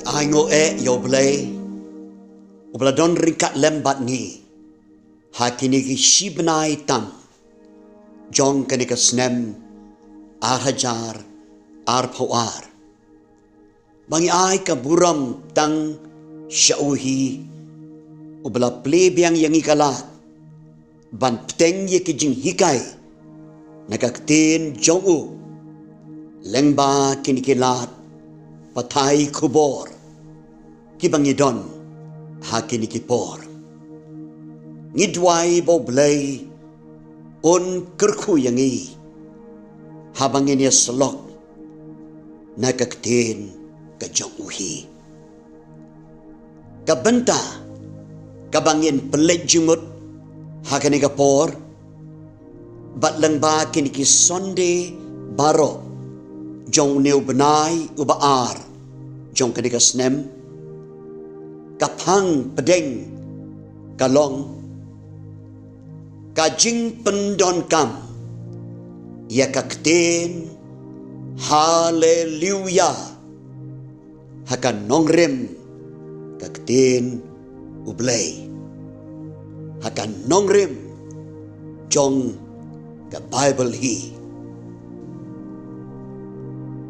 Aingo yo blay ubladon ringkat lembat ni hakini ki shibnai tam jong kani ka snem hajar pawar bangi ai ka buram tang syauhi ubla plebiang yang ikalat ban pteng ye ki jing hikai nakaktin jong u lengba kini kilat patai kubor kibangidon hakini kipor ngidwai bo blay on kerku yangi habangin ya selok nakaktin kajauhi kabenta kabangin pelet jumut hakini kapor batlang ba kini ki sonde baro jong neu benai ubaar jong kadika snem kapang pedeng kalong kajing pendon kam ya kakten haleluya hakan nongrem kakten ublay hakan nongrem jong ka Bible hi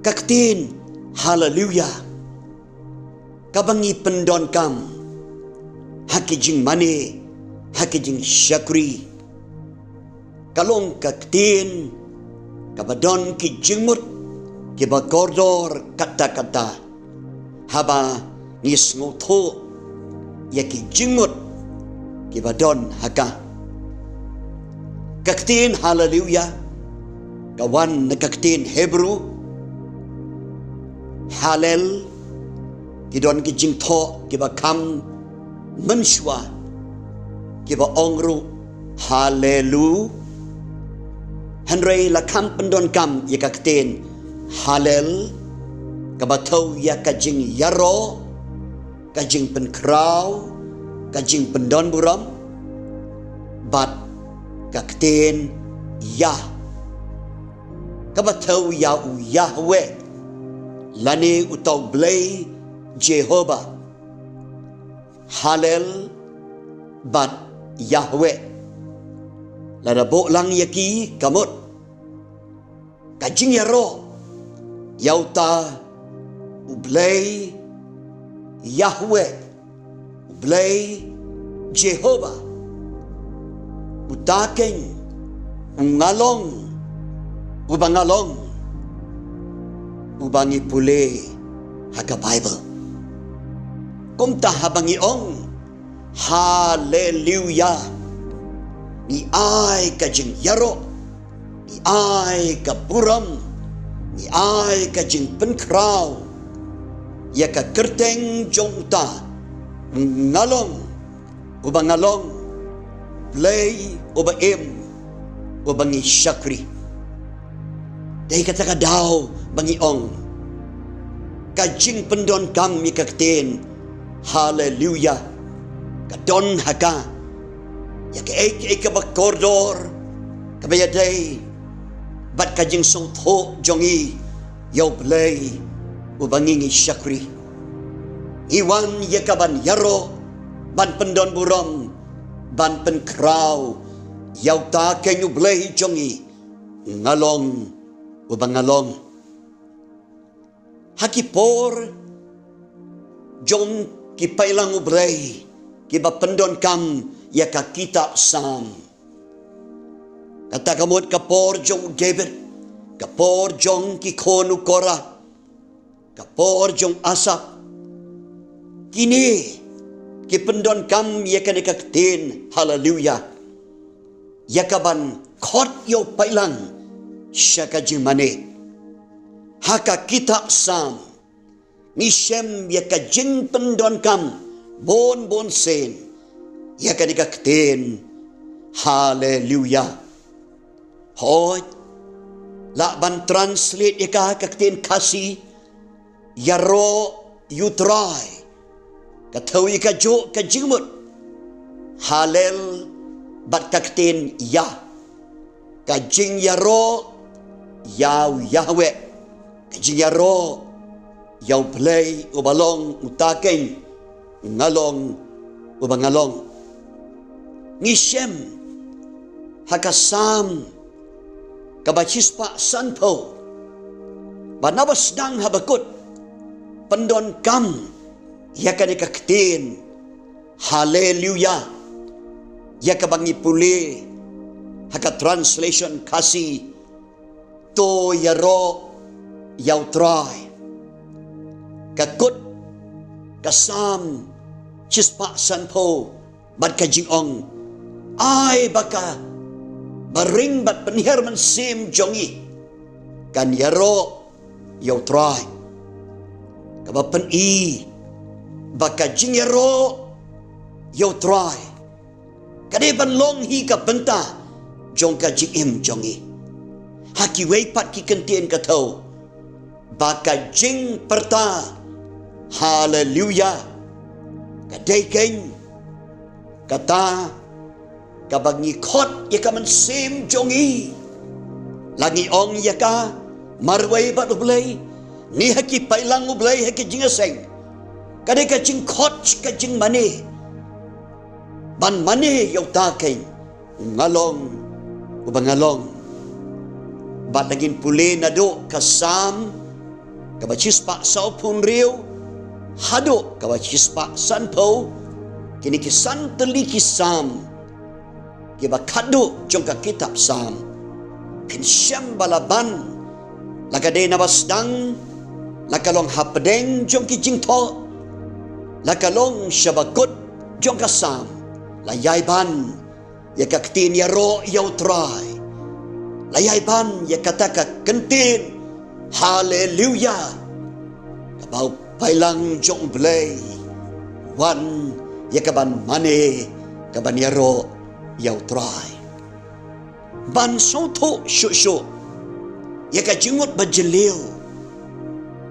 kaktin haleluya kabangi pendon kam hakijing mane hakijing syakri kalong kaktin kabadon ki jingmut ki bakordor kata-kata haba ngis ngotho ya ki jingmut ki badon haka kaktin haleluya kawan nakaktin Hebrew halal kidon ki jingtho kiba kam menshwa kiba ongru halelu henry la kam pendon kam ya kakten halal kabatau ya kajing yaro kajing penkrau kajing pendon buram bat kakten ya kabatau ya Yahweh lani utau blay Jehovah halal bat Yahweh lada bo lang yaki kamut kajing yaro yauta ublay Yahweh ublay Jehovah utaking ungalong ubangalong ubangi pule haka Bible kumta habangi ong haleluya ni ai kajing yaro ni ai kapuram ni ai kajing penkrau ya ka kerteng jong uta ngalong ubangalong play uba em ubangi syakri dai kata daw bangi ong kajing pendon kami kakten haleluya kadon haka ya ke ek bakordor kabayadai bat kajing song tho jongi yaw blay ubangi syakri iwan ya kaban yaro ban pendon buram ban penkrau yaw ta kenyu blay jongi ngalong ubangalong hakipor jom kipailang ubray kiba pendon kam ya ka kitab Sam kata kamut kapor jong David kapor jong kikonu Kora kapor jong Asap kini kipendon kam ya ka nikaktin haleluya ya kaban khot yo pailang syaka jimane haka kitab Sam nisem ya ka jing pendon kam bon sen ya ka nikaktin haleluya hoj la ban translate ya ka kaktin kasi yaro you try katawi ka jo ka jingmut halel bat kaktin ya kajing yaro Yahweh kajing yaro yau play ubalong utaken ngalong ubangalong ngisem hakasam kabachispa sanpo banabas dang habakut pendon kam yakane kaktin haleluya yakabangi puli haka translation kasi to yaro yau try kakut kasam chispa sanpo bad kajingong ay baka baring bat penihar man sim jongi kan yaro yau try kabapan i baka jing yaro yau try kade ban long hi ka benta jong ka jing im jongi haki wei pat ki kentien ka tau baka jing perta haleluya kadai keng kata kabangi khot yaka man sim jongi lagi ong yaka marwai bat ublay ni haki pailang ublay haki jingaseng kadai ka jing khot ka jing mane ban mane yau ta keng ngalong ubangalong bat lagin puli nado kasam kabachispa sao pun riu hado kabachispa sanpo kini kisan teli kisam kiba kado jongka kitab sam kinsyam balaban lakade nabasdang lakalong hapdeng jongki jingto lakalong syabakut jongka sam layaiban yakaktin yaro yautrai layaiban yakataka kentin haleluya kabau pailang jong blay wan yakaban mane kaban yaro yau try ban soto shusho yaka jingut bajeliu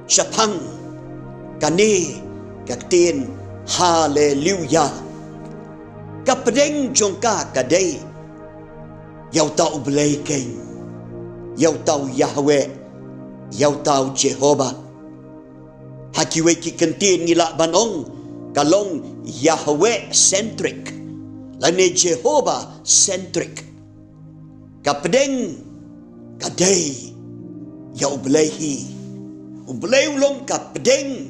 syapang kani kaktin haleluya kapdeng jongka kadai yau tau blay keng yau tau Yahweh yau tau Jehovah hakiwe ki kentin ngila banong kalong Yahweh centric lane Jehovah centric kapdeng kadai ya ublehi ublei ulong kapdeng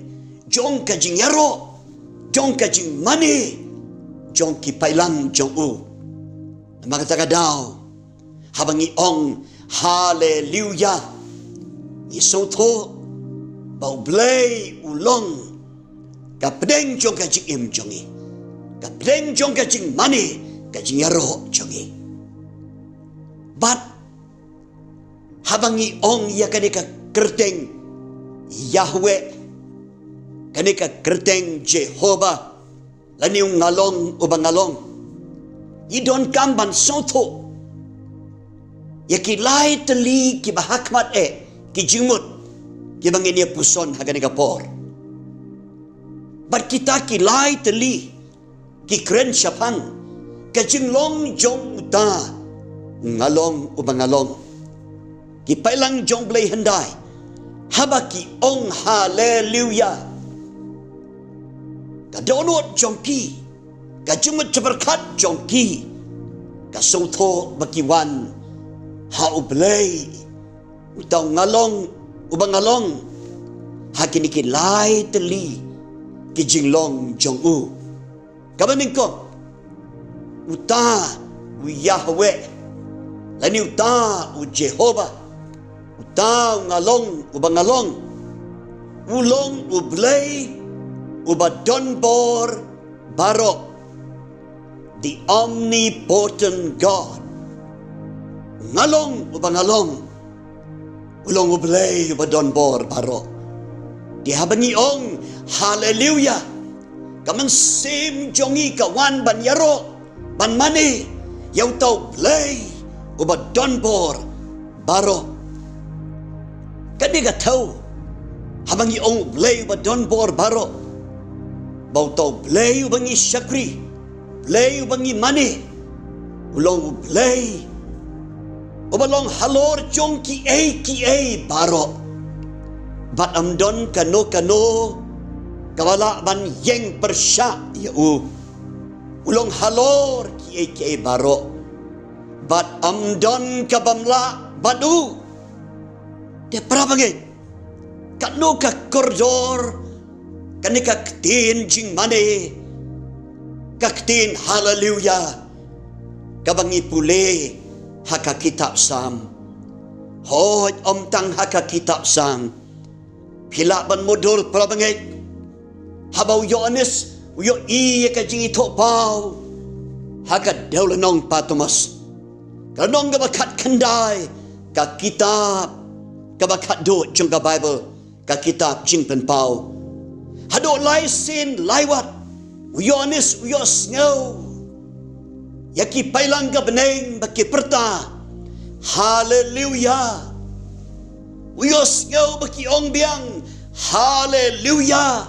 jong kajing yaro jong kajing mani jong ki pailang jong u maka takadaw habangi ong haleluya isoto bau blay ulong kapdeng jong kajing im jongi kapdeng jong kajing mani kajing yaro jongi bat habangi ong ya kaneka kerteng Yahweh kaneka kerteng Jehovah laniung ngalong ubang ngalong idon kamban soto yakilai teli ki bahakmat ki jimut ki bangini puson haganeka por bat kita kilai teli ki kren syapang kajinglong jong uta ngalong ubang ngalong ki pailang jong blay handai habaki ong haleluya kadonot jongki kajumut ceberkat jongki kasoto bakiwan haublay utaw ngalong ubang ngalong hakiniki lai teli kijinglong jong u kabaning ko uta u Yahweh lani uta u Jehovah uta ngalong ubang ngalong ulong ublay ubadonbor barok the omnipotent God ngalong ubang ngalong ulong ublay ubadonbor barok dihabangi ong haleluya kaman sim jongi kawan ban yaro ban mani yau tau blay ubadonbor barok kadiga tau habangi ong blay ubadonbor barok bau tau blay ubangi syakri blay ubangi mani ulong blay ubalong halor jong ki ay barok bat amdon kano kawala ban yeng persya ya ulong halor kiai baro bat amdon kabamla badu dia prabange kano ka koridor kanika ktin jing mane kaktin haleluya kabangi pule haka kitab sam hoj tang haka kitab sam pila ban modul prabange habau Yohanes uyo iya ka jing ito pau haka daulanong patumas kanong gabakat kandai ka kitab gabakat do jung ka Bible ka kitab jing pen pau hado lai sin laiwat Yohanes uyo sngaw yaki pailang ka beneng baki perta haleluya uyo sngaw baki ong biang haleluya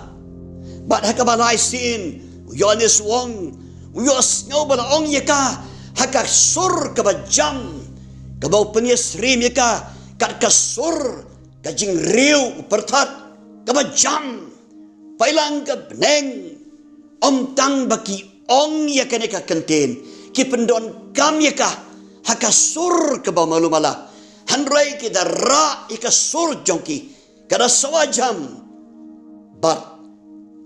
bat haka balai sin Yohanes wong uyo sngaw bala ong yaka haka sur ka bajam ka bau penyesrim yaka kat kasur ka jing riu pertat ka bajam pailang ka beneng tang baki ong yaka neka kenten ki pendon kam yaka haka sur ka bau malu mala hanrai ki darra ika sur jongki kada sawajam bat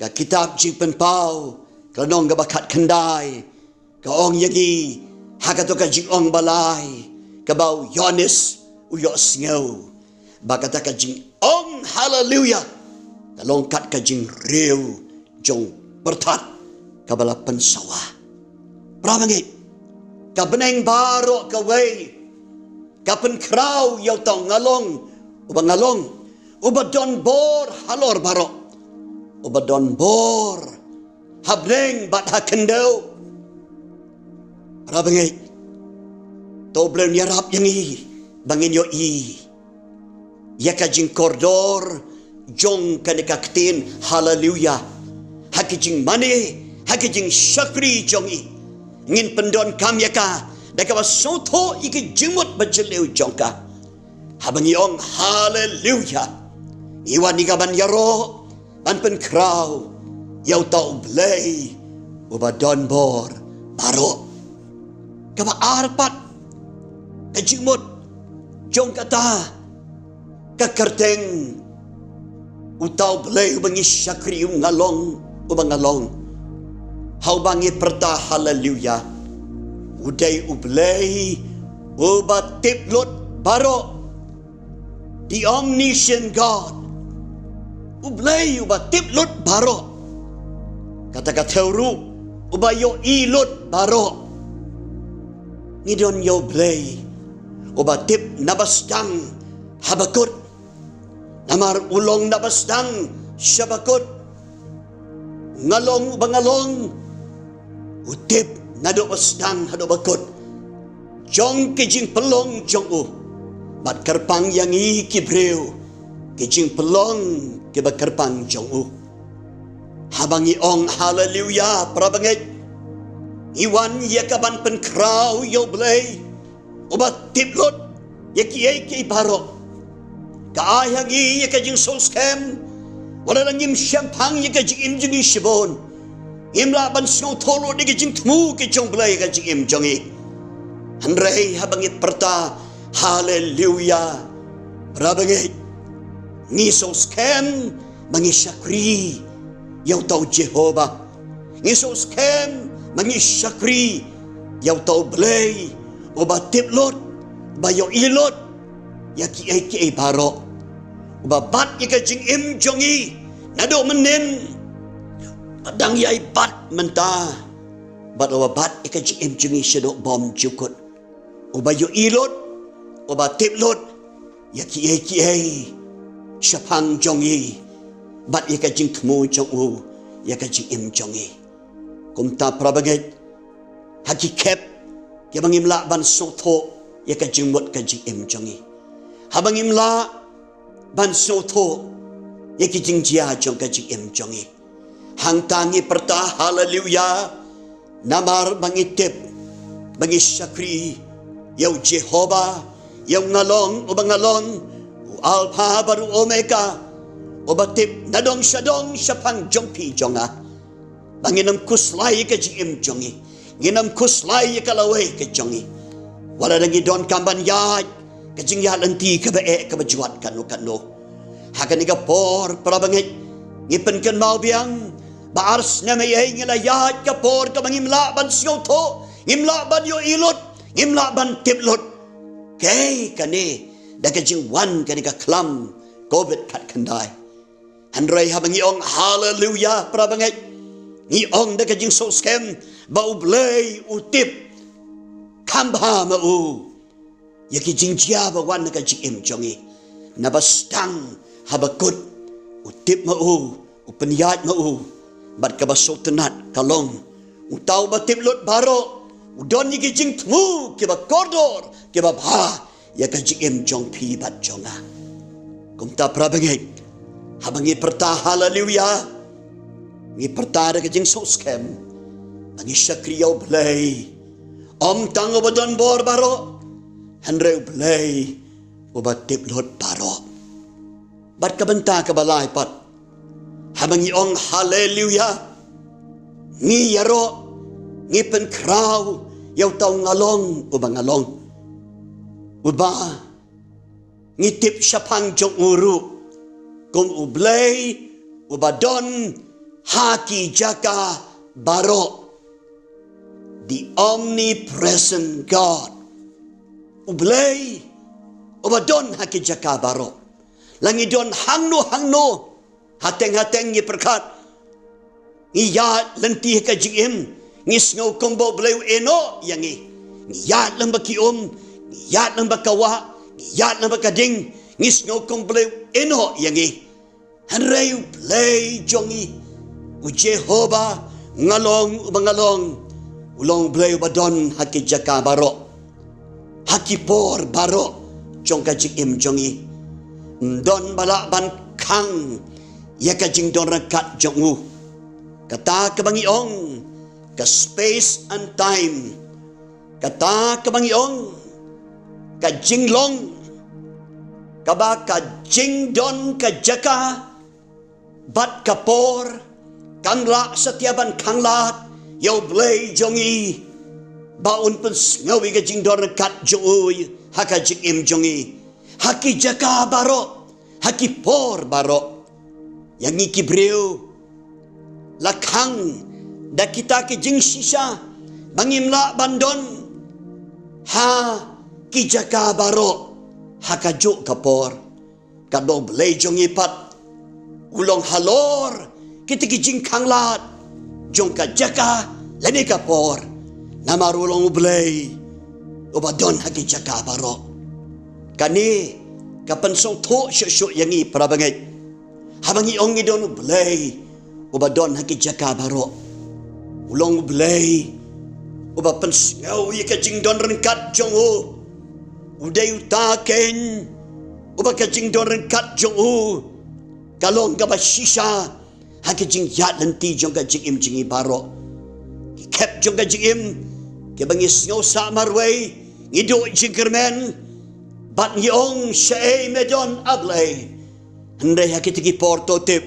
ka kitab jing penpau kanong ga bakat kendai ka ong yagi haka to ka jing ong balai ka bau Yohanes uyo sngaw bakata ka jing ong haleluya kalong kat ka jing riu jong bertat kabala pensawa pravangit kabeneng baro kaway kapen kraw yaw tong ngalong ubadon bor halor baro ubadon bor hableng bat hakendau pravangit to blem yarap yangi bangin yo yaka jing kordor jong kanekaktin haleluya hakijing mane hakijing syakri jongi ngin pendon kam yaka dakawa soto iki jimut bajeleu jongka habangi ong haleluya iwan igaban yaro ban pen kraw yau tau blay ubadon bor baro kaba arpat kajimut jong kata kakerteng utau blay ubangi syakri ngalong ubangalong hau bangi perta haleluya uday ublay ubatip lut baro the omniscient God ublay ubatip lut baro kata-kata ru ubayo ilut baro ngidon yo blay ubatip nabasdang habakut namar ulong nabasdang syabakut ngalong bangalong utip nado basdang hado bakut jong kijing pelong jong bat kerpang yang kibreu kijing pelong ke bakerpang jong habangi ong haleluya prabangit iwan yakaban penkraw yo blay ubat tiplot yaki baro kaayangi yakajing solskem wala lang im syampang yakajing im jungi shibon imla ban snow tolo digajing tmu ke jong blay kajing im jongi hanrei habangit perta haleluya prabangit ni solskem mangi syakri yaw tau Jehovah ni solskem mangi syakri yaw tau blay ubat tiplot bayo ilot yaki baro ubabat yakajing im jongi nado menen padang yai bat menta bat ubabat yakajing im jongi syadok bom jukut ubayo ilot ubat tiplot yaki syapang jongi bat yakajing temu jong yakajing im jongi kumta prabagit hakikep yabang imla ban soto yakajing mot kajing im jongi habang imla ban soto yakijing jia jong kajing im jongi hang tangi perta haleluya namar bangitip bangi syakri yaw Jehovah yaw ngalong o bangalong o alpha baru omega Obatip nadong syapang jongpi jonga. Banginam kuslay ka jim jongi. Ginam kuslay ka laway ka jongi. Wala nang idon kamban yay. Kajing yalanti ka bae ka bajuat kano. Hakan iga por parabangit. Ngipen kan mau biang. Baars na may ngilayat ka por ka mangimla ban siyo to. Ngimla ban yo ilot. Ngimla ban tiplot. Kay kani. Dagajing wan kani ka klam. COVID kat kanday. Andray habang iyong hallelujah parabangit. Iyong dagajing soskem. Baublay utip. Kamba mau. Yaki jingjia bawan nagajing imjongi. Nabastang habakut. Utip mau. Upeniyat mau. Bat kabasotenat kalong. Utaw batiplot baro. Udon yaki jing temu. Kiba kordor. Kiba bah. Yakajing imjong pi bat jonga. Kumta parabangit. Habang iperta hallelujah. Iperta da kajing soskem. Ang isyakriyaw blay. Om tang obadon bor baro. Hanrew blay. Ubatip lot baro. Bat kabanta kabalay pat. Habang iyong hallelujah. Ngi yaro. Ngi penkraw. Yaw tau ngalong. Ubang ngalong. Uba. Ngitip syapang jong uru. Kung ublay, ubadon, haki jaka baro. The omnipresent God. Ublay, ubadon haki jaka baro. Langidon hangno, hateng-hateng ni perkat. Ngiyat lentih ka jingim, ngisngaw kong ublay eno yangi. Ngiyat lang bakiom, ngiyat lang bakawa, ngiyat lang bakading, ngisngaw kong ublay eno yangi. Hanrayu play jongi. U Jehovah ngalong ubangalong. Ulong blay badon haki jaka baro. Haki por baro. Jong kajik im jongi. Don balakban kang. Ya kajing don rakat jongu. Kata kebangiong. Ka space and time. Kata kebangiong. Kajing long. Kaba kajing don kajaka. Bat kapor, kangla setiaban kanglat, yaw blay jongi, baun pun ngawi kajing dor kat jongi, haka jing im jongi, haki jaka baro, haki por baro, yang iki breu, lakang, da kita kajing sisa, bangimla bandon, ha ki jaka baro, haka juk kapor, kado blay jongi pat. Ulong halor, kita kijing kanglat, jong kajaka, lani kapor, namarulong ublay, ubadon hagi jaka baro. Kani, kapansong to syuk yangi parabangit, habang iong idon ublay, ubadon hagi jaka baro. Ulong ublay, ubapansingaw ikajing don rengkat jong u, uday utaken, ubakajing don rengkat jong u, kalong ka basisya haki jing yat lanti jong ka jing im jingi baro kep jong ka jing im ke bangis ngaw sa marway ngido jing kermen bat ngiong syai medon ablay handai haki tiki porto tip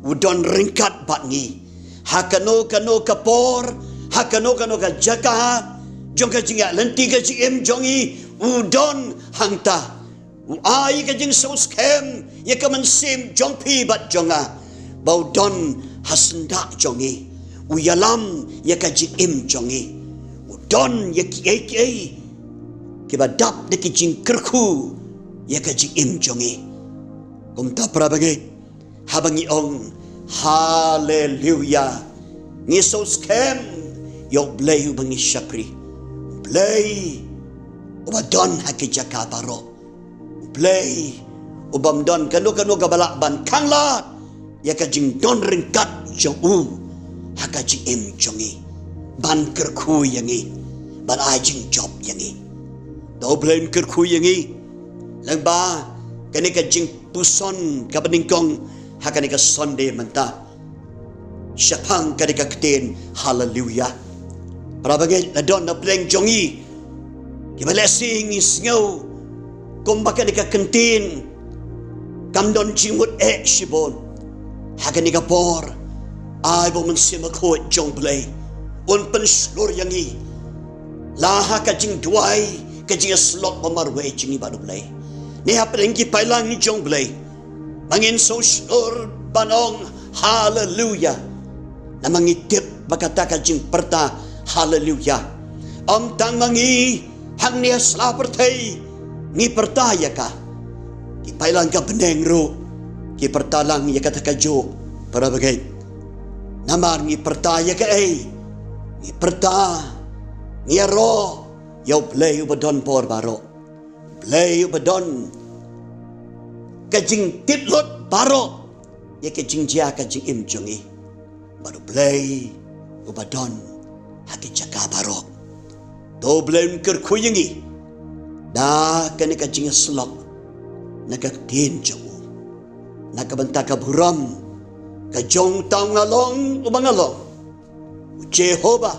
udon ringkat bat ngi hakano kapor hakano ka jaka jong ka jing yat lanti ka jing im jongi udon hangta ai ka jing soskem ya ka mansim jong pi bat jonga baudon hasenda jongi uyalam ya ka jing im jongi udon ya ki ke badap de ki jing kerku ya ka jing im jongi kumta prabangi habang iong hallelujah ni soskem yo blay bangi syakri blay ubadon haki jaka baro play ubam don kanu gabalakban kanglat ya kajing don ringkat jong u hakajing im jongi ban kerku yangi ban ajing job yangi do blame kerku yangi langba kani kajing puson kabaningkong hakani ka Sunday manta syapang kani ka keten hallelujah para bagay na don na pleng jongi kibalesing isngaw kung baka di ka kentin Kamdon jimut shibon. Hagan ni kapor. Ay bo mengsimakot jong blay. Un penslur yangi. Laha ka jing duay. Ka jing slot pamarwe jing ibadu blay. Ni hapelenggi pailang ni jong blay. Mangin so slur banong hallelujah. Na mangitip bakata ka jing perta hallelujah. Om tang mangi hang niya slapertay. Ni pertaya ka. Kipailang ka beneng ro. Ki pertalang ya kata kajo para bagay. Namar ni pertaya ka ni perta ni ro yaw play ubadon por baro. Play ubadon kajing titlot baro ya kajing jia kajing imjongi. Baru play ubadon haki jaka baro. To blame kerkuyengi. Da kani kajing slok nagagtin jo. Nakabanta ka buram, kajong taong ngalong umangalong, Jehovah,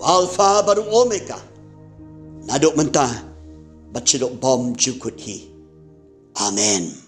Alpha baru Omega, nadok menta, batsidok bom jukut hi. Amen.